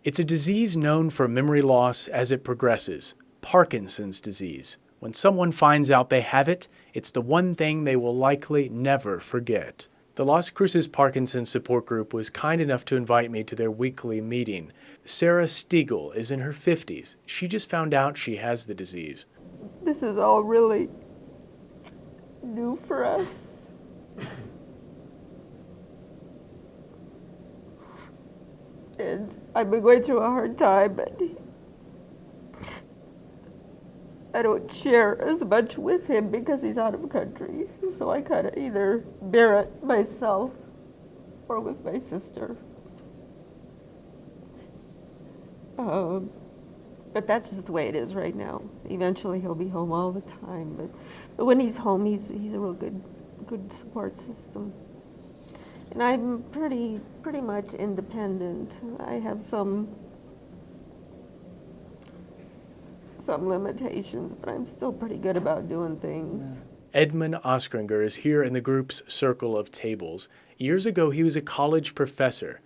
It's a disease known for memory loss as it progresses, Parkinson's disease. When someone finds out they have it, it's the one thing they will likely never forget. The Las Cruces Parkinson's support group was kind enough to invite me to their weekly meeting. Sarah Stiegel is in her 50s. She just found out she has the disease. This is all really new for us. And I've been going through a hard time, but I don't share as much with him because he's out of the country. So I kind of either bear it myself or with my sister. But that's just the way it is right now. Eventually he'll be home all the time, but when he's home, he's a real good support system. And I'm pretty much independent. I have some limitations, but I'm still pretty good about doing things. Edmund Ostringer is here in the group's circle of tables. Years ago, he was a college professor.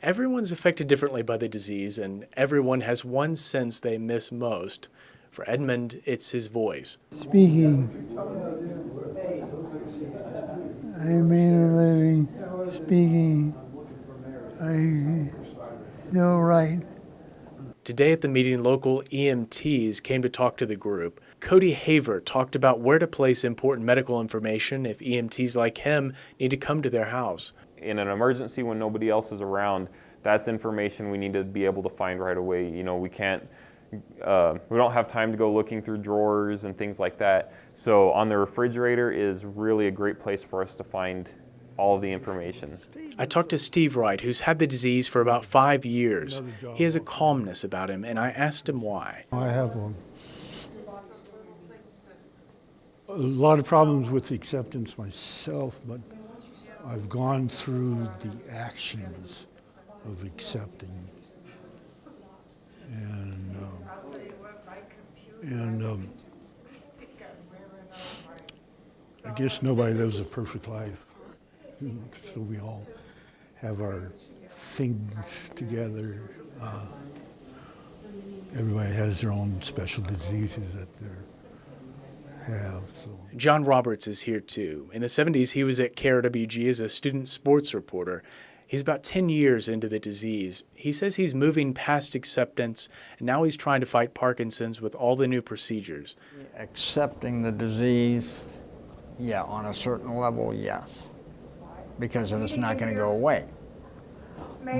Everyone's affected differently by the disease, and everyone has one sense they miss most. For Edmund, it's his voice. Speaking. I made a living speaking. I still write. Today at the meeting, local EMTs came to talk to the group. Cody Haver talked about where to place important medical information if EMTs like him need to come to their house. In an emergency when nobody else is around, that's information we need to be able to find right away. You know, we don't have time to go looking through drawers and things like that. So on the refrigerator is really a great place for us to find all of the information. I talked to Steve Wright, who's had the disease for about 5 years. He has a calmness about him, and I asked him why. I have a lot of problems with acceptance myself, but I've gone through the actions of accepting. And I guess nobody lives a perfect life. So we all have our things together. Everybody has their own special diseases that they have. So. John Roberts is here too. In the 70s, he was at KRWG as a student sports reporter. He's about 10 years into the disease. He says he's moving past acceptance, and now he's trying to fight Parkinson's with all the new procedures. Accepting the disease, yeah, on a certain level, yes, because it's not going to go away.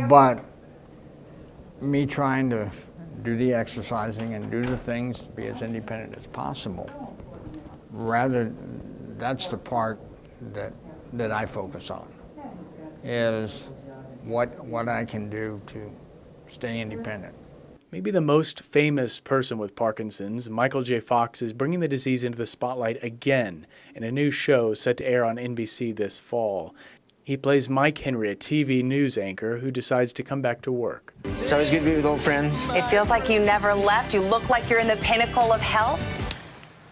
But me trying to do the exercising and do the things to be as independent as possible, that's the part that I focus on, is what I can do to stay independent. Maybe the most famous person with Parkinson's, Michael J. Fox, is bringing the disease into the spotlight again in a new show set to air on NBC this fall. He plays Mike Henry, a TV news anchor who decides to come back to work. It's always good to be with old friends. It feels like you never left. You look like you're in the pinnacle of health.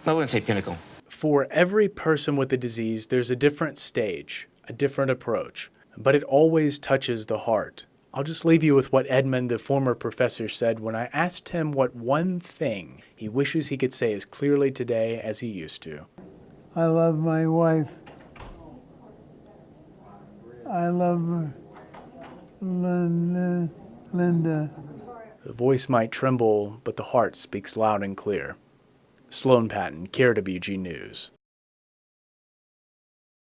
I wouldn't say pinnacle. For every person with the disease, there's a different stage, a different approach, but it always touches the heart. I'll just leave you with what Edmund, the former professor, said when I asked him what one thing he wishes he could say as clearly today as he used to. I love my wife. I love her. Linda. The voice might tremble, but the heart speaks loud and clear. Sloan Patton, KRWG News.